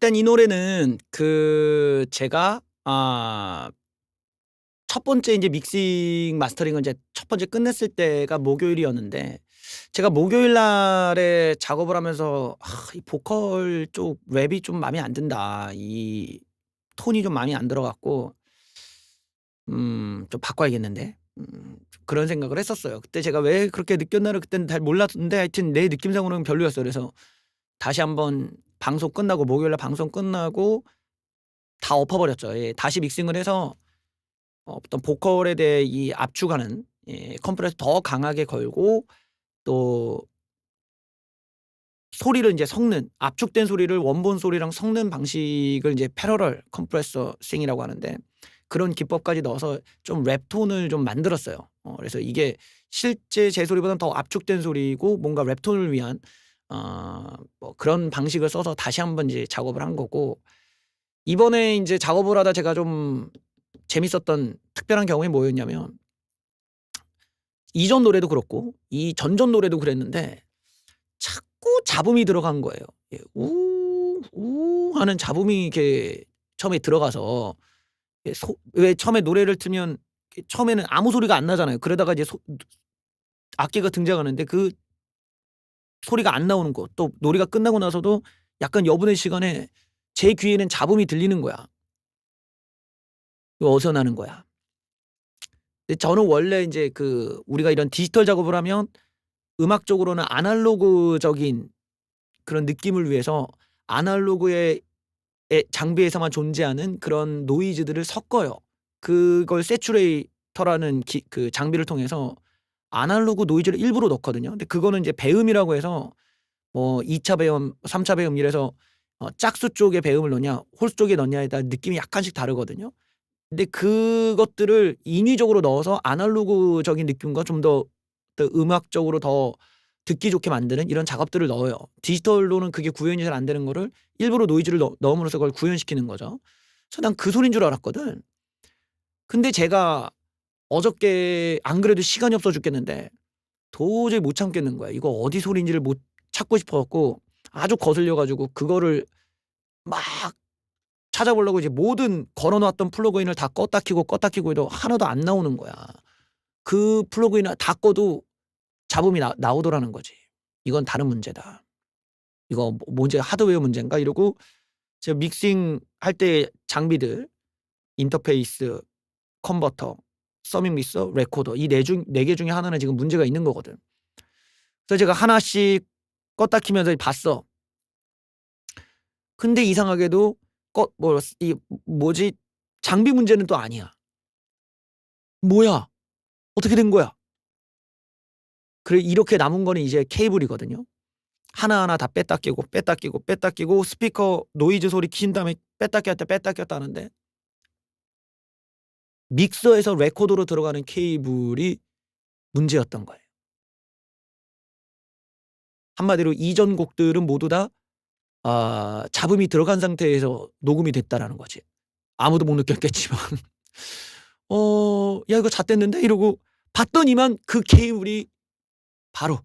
일단 이 노래는 제가 첫 번째 이제 믹싱 마스터링을 이제 첫 번째 끝냈을 때가 목요일이었는데, 제가 목요일 날에 작업을 하면서 이 보컬 쪽 랩이 좀 마음에 안 든다. 이 톤이 좀 마음에 안 들어 갖고 좀 바꿔야겠는데. 그런 생각을 했었어요. 그때 제가 왜 그렇게 느꼈나를 그때는 잘 몰랐는데 하여튼 내 느낌상으로는 별로였어요. 그래서 다시 한번 방송 끝나고 목요일 날 방송 끝나고 다 엎어 버렸죠. 예. 다시 믹싱을 해서 어떤 보컬에 대해 이 압축하는 컴프레서 더 강하게 걸고 또 소리를 이제 섞는 압축된 소리를 원본 소리랑 섞는 방식을 이제 패러럴 컴프레서싱이라고 하는데 그런 기법까지 넣어서 좀 랩톤을 좀 만들었어요. 그래서 이게 실제 제 소리보다는 더 압축된 소리고 뭔가 랩톤을 위한 뭐 그런 방식을 써서 다시 한번 이제 작업을 한 거고 이번에 이제 작업을 하다 제가 좀 재밌었던 특별한 경험이 뭐였냐면 이전 노래도 그렇고 이 전전 노래도 그랬는데 자꾸 잡음이 들어간 거예요. 예, 우 하는 잡음이 이렇게 처음에 들어가서 왜 처음에 노래를 틀면 처음에는 아무 소리가 안 나잖아요. 그러다가 이제 악기가 등장하는데 그 소리가 안 나오는 거. 또 노래가 끝나고 나서도 약간 여분의 시간에 제 귀에는 잡음이 들리는 거야. 이거 어디서 나는 거야? 근데 저는 원래 이제 우리가 이런 디지털 작업을 하면 음악적으로는 아날로그적인 그런 느낌을 위해서 아날로그의 장비에서만 존재하는 그런 노이즈들을 섞어요. 그걸 세츄레이터라는 그 장비를 통해서 아날로그 노이즈를 일부러 넣거든요. 근데 그거는 이제 배음이라고 해서 뭐 2차 배음, 3차 배음 이래서 짝수 쪽에 배음을 넣냐, 홀수 쪽에 넣냐에 따라 느낌이 약간씩 다르거든요. 근데 그것들을 인위적으로 넣어서 아날로그적인 느낌과 좀 더 음악적으로 더 듣기 좋게 만드는 이런 작업들을 넣어요. 디지털로는 그게 구현이 잘 안 되는 거를 일부러 노이즈를 넣음으로써 그걸 구현시키는 거죠. 그래서 난 그 소린 줄 알았거든. 근데 제가 어저께 안 그래도 시간이 없어 죽겠는데 도저히 못 참겠는 거야. 이거 어디 소리인지를 못 찾고 싶어 갖고 아주 거슬려 가지고 그거를 막 찾아보려고 이제 모든 걸어 놨던 플러그인을 다 껐다 켜고 해도 하나도 안 나오는 거야. 그 플러그인을 다 꺼도 잡음이 나오더라는 거지. 이건 다른 문제다. 이거 문제 하드웨어 문제인가 이러고 제가 믹싱 할 때 장비들 인터페이스, 컨버터, 서밍 믹서, 레코더 이 네 개 중에 하나는 지금 문제가 있는 거거든. 그래서 제가 하나씩 껐다 키면서 봤어. 근데 이상하게도 장비 문제는 또 아니야. 뭐야? 어떻게 된 거야? 그래 이렇게 남은 거는 이제 케이블이거든요. 하나하나 다 뺐다 끼고 스피커 노이즈 소리 킨 다음에 뺐다 꼈다 하는데 믹서에서 레코더로 들어가는 케이블이 문제였던 거예요. 한마디로 이전 곡들은 모두 다 잡음이 들어간 상태에서 녹음이 됐다라는 거지. 아무도 못 느꼈겠지만 야 이거 잣됐는데 이러고 봤더니만 그 케이블이 바로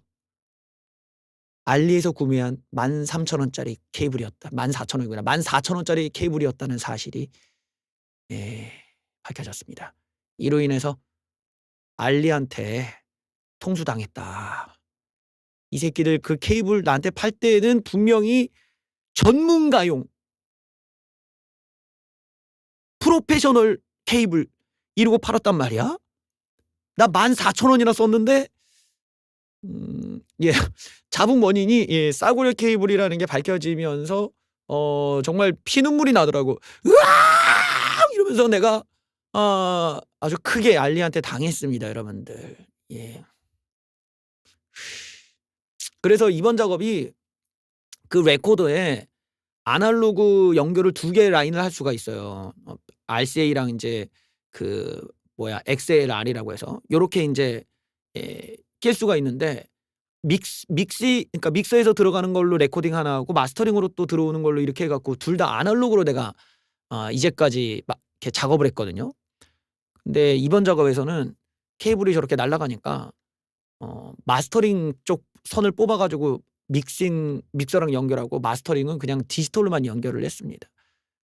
알리에서 구매한 13,000원짜리 케이블이었다. 14,000원이구나. 14,000원짜리 케이블이었다는 사실이 밝혀졌습니다. 이로 인해서 알리한테 통수당했다. 이 새끼들 그 케이블 나한테 팔 때는 분명히 전문가용 프로페셔널 케이블 이러고 팔았단 말이야. 나 14,000원이나 썼는데 잡음 원인이 싸구려 케이블이라는 게 밝혀지면서 정말 피눈물이 나더라고. 으아! 이러면서 내가 아주 크게 알리한테 당했습니다, 여러분들. 예. 그래서 이번 작업이 그 레코더에 아날로그 연결을 2개 라인을 할 수가 있어요. RCA랑 이제 XLR이라고 해서 요렇게 이제 낄 수가 있는데 그러니까 믹서에서 들어가는 걸로 레코딩 하나 하고 마스터링으로 또 들어오는 걸로 이렇게 해 갖고 둘 다 아날로그로 내가 이제까지 막 이렇게 작업을 했거든요. 근데 이번 작업에서는 케이블이 저렇게 날아가니까 마스터링 쪽 선을 뽑아 가지고 믹서랑 연결하고 마스터링은 그냥 디지털로만 연결을 했습니다.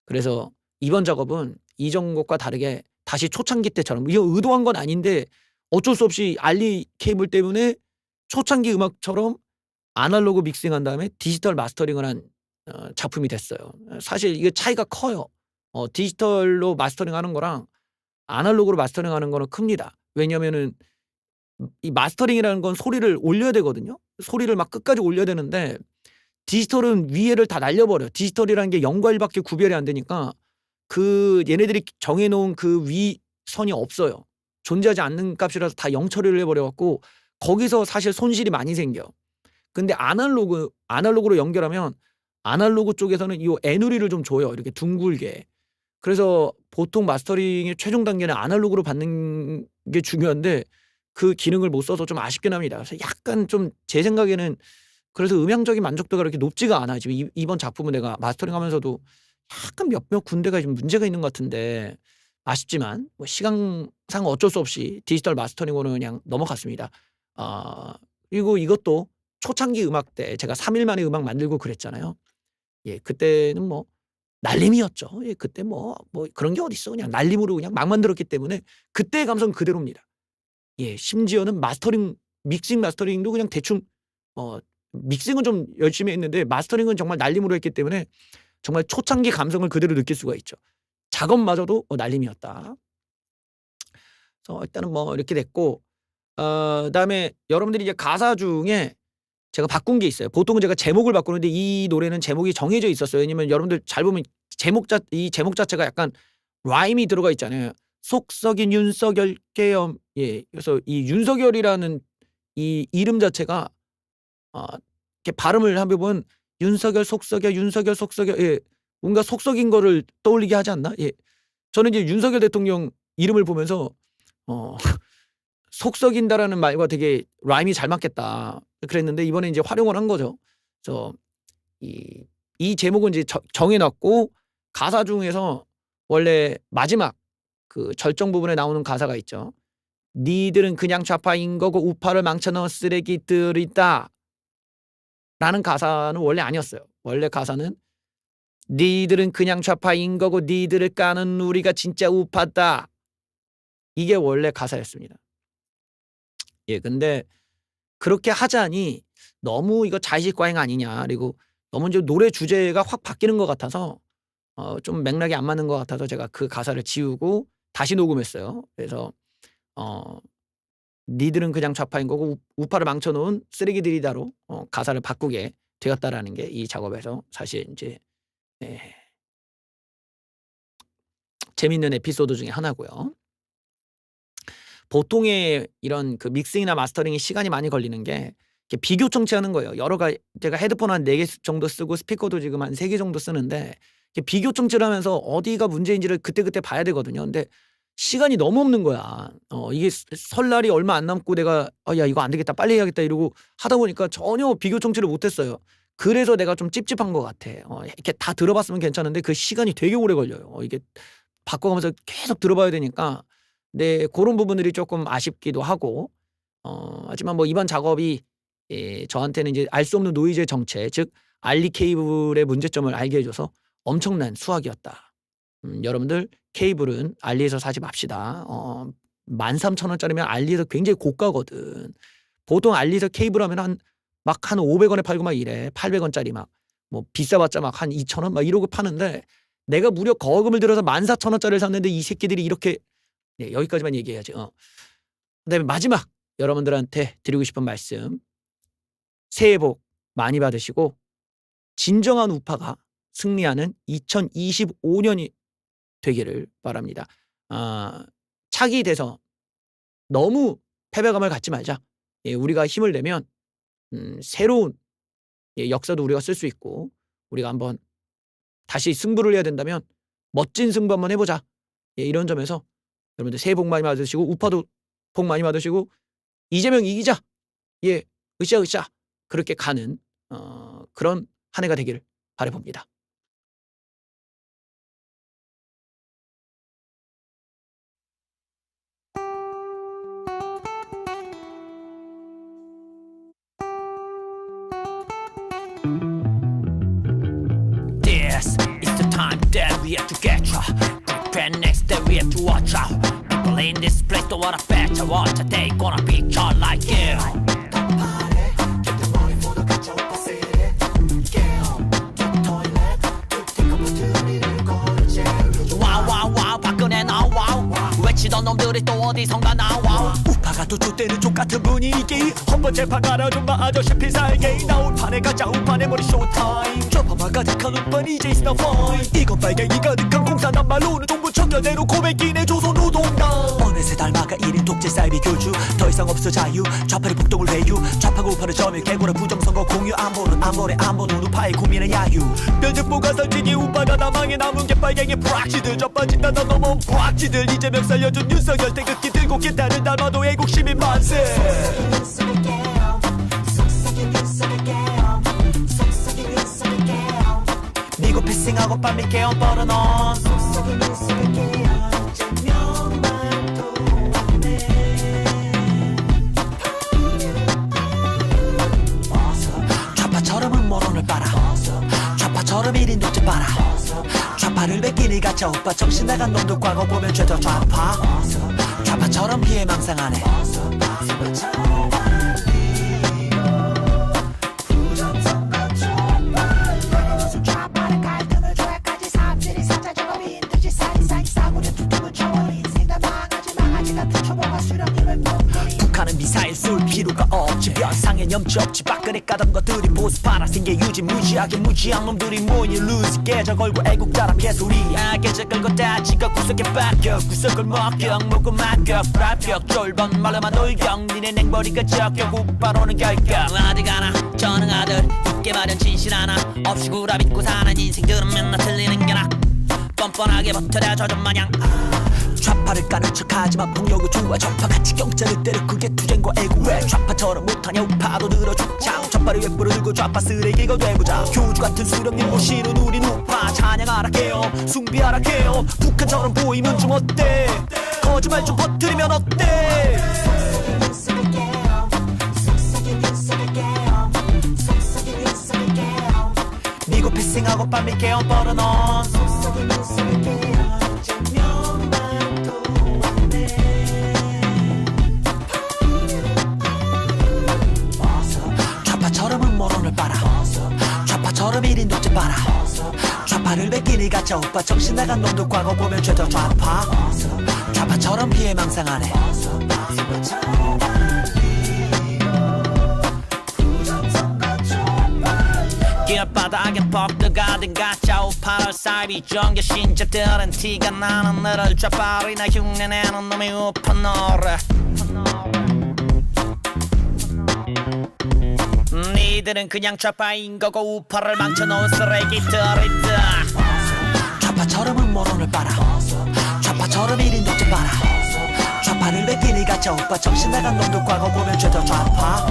그래서 이번 작업은 이전 곡과 다르게 다시 초창기 때처럼 이거 의도한 건 아닌데 어쩔 수 없이 알리 케이블 때문에 초창기 음악처럼 아날로그 믹싱한 다음에 디지털 마스터링을 한 작품이 됐어요. 사실 이게 차이가 커요. 디지털로 마스터링하는 거랑 아날로그로 마스터링하는 거는 큽니다. 왜냐면은 이 마스터링이라는 건 소리를 올려야 되거든요. 소리를 막 끝까지 올려야 되는데 디지털은 위에를 다 날려버려. 디지털이라는 게 0과 1밖에 구별이 안 되니까 얘네들이 정해놓은 그 위선이 없어요. 존재하지 않는 값이라서 다 0 처리를 해버려 갖고 거기서 사실 손실이 많이 생겨. 근데 아날로그로 연결하면 아날로그 쪽에서는 이 애누리를 좀 줘요. 이렇게 둥글게. 그래서 보통 마스터링의 최종 단계는 아날로그로 받는 게 중요한데 그 기능을 못 써서 좀 아쉽긴 합니다. 그래서 약간 좀 제 생각에는 그래서 음향적인 만족도가 그렇게 높지가 않아요. 지금 이번 작품은 내가 마스터링하면서도 약간 몇몇 군데가 좀 문제가 있는 것 같은데 아쉽지만 뭐 시간상 어쩔 수 없이 디지털 마스터링으로 그냥 넘어갔습니다. 그리고 이것도 초창기 음악 때 제가 3일 만에 음악 만들고 그랬잖아요. 예, 그때는 뭐 날림이었죠. 예, 그때 뭐 그런 게 어딨어. 그냥 날림으로 그냥 막 만들었기 때문에 그때의 감성 그대로입니다. 예, 심지어는 믹싱 마스터링도 그냥 대충 믹싱은 좀 열심히 했는데 마스터링은 정말 날림으로 했기 때문에 정말 초창기 감성을 그대로 느낄 수가 있죠. 작업마저도 날림이었다. 그래서 일단은 뭐 이렇게 됐고 그다음에 여러분들이 이제 가사 중에 제가 바꾼 게 있어요. 보통은 제가 제목을 바꾸는데 이 노래는 제목이 정해져 있었어요. 왜냐면 여러분들 잘 보면 이 제목 자체가 약간 라임이 들어가 있잖아요. 속썩인 윤석열 계엄. 예, 그래서 이 윤석열이라는 이 이름 자체가 이렇게 발음을 한번 보면 윤석열 속썩여 윤석열 속썩여. 예, 뭔가 속썩인 거를 떠올리게 하지 않나? 예, 저는 이제 윤석열 대통령 이름을 보면서 속썩인다라는 말과 되게 라임이 잘 맞겠다 그랬는데 이번에 이제 활용을 한 거죠. 그래서 이 제목은 이제 정해놨고 가사 중에서 원래 마지막 그 절정 부분에 나오는 가사가 있죠. 니들은 그냥 좌파인 거고 우파를 망쳐넣은 쓰레기들이다 라는 가사는 원래 아니었어요. 원래 가사는 니들은 그냥 좌파인 거고 니들을 까는 우리가 진짜 우파다. 이게 원래 가사였습니다. 예, 근데 그렇게 하자니 너무 이거 자의식 과잉 아니냐. 그리고 너무 이제 노래 주제가 확 바뀌는 것 같아서 좀 맥락이 안 맞는 것 같아서 제가 그 가사를 지우고 다시 녹음했어요. 그래서 니들은 그냥 좌파인 거고 우파를 망쳐놓은 쓰레기들이다로 가사를 바꾸게 되었다라는 게 이 작업에서 사실 이제 재밌는 에피소드 중에 하나고요. 보통의 이런 그 믹싱이나 마스터링이 시간이 많이 걸리는 게 비교 청취하는 거예요. 제가 헤드폰 한 4개 정도 쓰고 스피커도 지금 한 3개 정도 쓰는데 비교 청취를 하면서 어디가 문제인지를 그때그때 봐야 되거든요. 근데 시간이 너무 없는 거야. 이게 설날이 얼마 안 남고 내가 야 이거 안 되겠다 빨리 해야겠다 이러고 하다 보니까 전혀 비교 청취를 못했어요. 그래서 내가 좀 찝찝한 것 같아. 이렇게 다 들어봤으면 괜찮은데 그 시간이 되게 오래 걸려요. 이게 바꿔가면서 계속 들어봐야 되니까 네, 그런 부분들이 조금 아쉽기도 하고 하지만 뭐 이번 작업이 저한테는 이제 알 수 없는 노이즈의 정체, 즉 알리 케이블의 문제점을 알게 해줘서 엄청난 수확이었다. 여러분들 케이블은 알리에서 사지 맙시다. 13,000원짜리면 알리에서 굉장히 고가거든. 보통 알리에서 케이블 하면 한 500원에 팔고 막 이래. 800원짜리 막 뭐 비싸봤자 막 한 2,000원 막 이러고 파는데 내가 무려 거금을 들여서 14,000원짜리를 샀는데 이 새끼들이 이렇게 네, 여기까지만 얘기해야지. 그다음에 마지막 여러분들한테 드리고 싶은 말씀. 새해 복 많이 받으시고 진정한 우파가 승리하는 2025년이 되기를 바랍니다. 차기 대선 너무 패배감을 갖지 말자. 예, 우리가 힘을 내면 새로운 역사도 우리가 쓸 수 있고 우리가 한번 다시 승부를 해야 된다면 멋진 승부 한번 해보자. 예, 이런 점에서 여러분들 새해 복 많이 받으시고 우파도 복 많이 받으시고 이재명 이기자. 예, 으쌰 그렇게 가는 그런 한 해가 되기를 바라봅니다. This is the time that we have to get ya. Prepare next that we have to watch out. People in this place don't wanna fetch ya. What they gonna be just like you. 와와와 박근혜 나와 외치던 놈들이 또 어디선가 나와 우파가 또 쫓대는 족같은 분위기 헌법재판 가라 좀 아저씨 필살기 나올 판에 가짜 우판에 머리 쇼타임 좌파만 가득한 우판 이제 is not fine 이건 빨갱이 가득한 공산당 말로는 동부 청년대로 고백이네 조선노동당 어느새 곳에 닮아가 1인 독재 사이비 교주 더 이상 없어 자유 좌파리 폭동을 회유 좌파가 우파를 점유 개고라 부정선거 공유 안보는 우파의 고민은 야유 면접보가 설득이 우파가 다망해 남은 게 빨갱이 프락시들 좌파진다 다 넘어온 프락시들 이재명 살려준 윤석열 태극기 들고 기타를 닮아도 애국 시민 만세 미국 패싱하고 빨리 깨운 뻔한 좌파처럼은 모론을 빨아 좌파처럼 1인 독재 빨아 좌파를 뺏기니 가짜 오빠 정신 나간 놈들 과거 보면 죄다 좌파 좌파처럼 피해망상하네 북한은 미사일 쏠 필요가 없지 변상에 염치 없지 박근혜 까던 것들이 보스파라 생계 유지 무지하게 무지한 놈들이 모여 루즈 깨져 걸고 애국자랑 개소리야 깨져 걸고 따지고 구석에 박혀 구석을 먹격 먹고 막격 rap격 쫄번 말로만 돌격 니네 냉버리가 적격 우파로는 결격 어디 가나 전능아들 있게 마련 진실 하나 없이 구라 믿고 사는 인생들은 맨날 틀리는 게나 뻔뻔하게 버텨야 저전마냥 좌파를 까는 척하지만 폭력의 중과 좌파같이 경찰을 때려 그게 투쟁과 애국 왜 좌파처럼 못하냐 우파도 늘어죽자 좌파를 왜 끌어들고 좌파 쓰레기가 되보자 교주 같은 수령님 모시는 우린 우파 찬양하라 깨요 숭비하라 깨요 북한처럼 보이면 좀 어때 거짓말 좀 퍼뜨리면 어때 미국 패싱하고 빨리 깨어 버려 넌 좌파처럼은 모론을 빨아 좌파처럼 1인 독재 빨아 좌파를 뺏기니 가짜 오빠 정신 나간 놈들 과거 보면 죄다 좌파 좌파처럼 피해망상하네 길바닥에 퍽들가든 가짜 우파를 사이비 정계 신자들은 티가 나는 너를 좌파리나 흉내내는 놈이 우파 노래 니들은 그냥 좌파인 거고 우파를 망쳐놓은 쓰레기들이다 좌파처럼은 모론을 빨아 좌파처럼 1인 독재 빨아 좌파를 뺏기니 가짜 오빠 정신 나간 놈들 과거 보면 죄다 좌파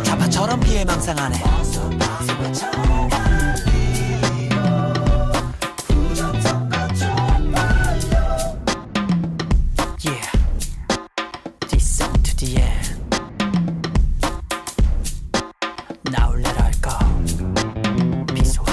좌파처럼 피해망상하네 Yeah, this song to the end Now let her go Peace out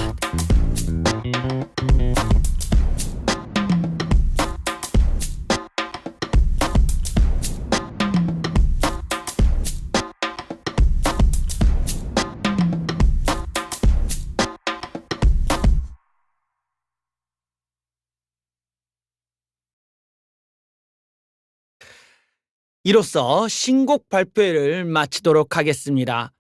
이로써 신곡 발표회를 마치도록 하겠습니다.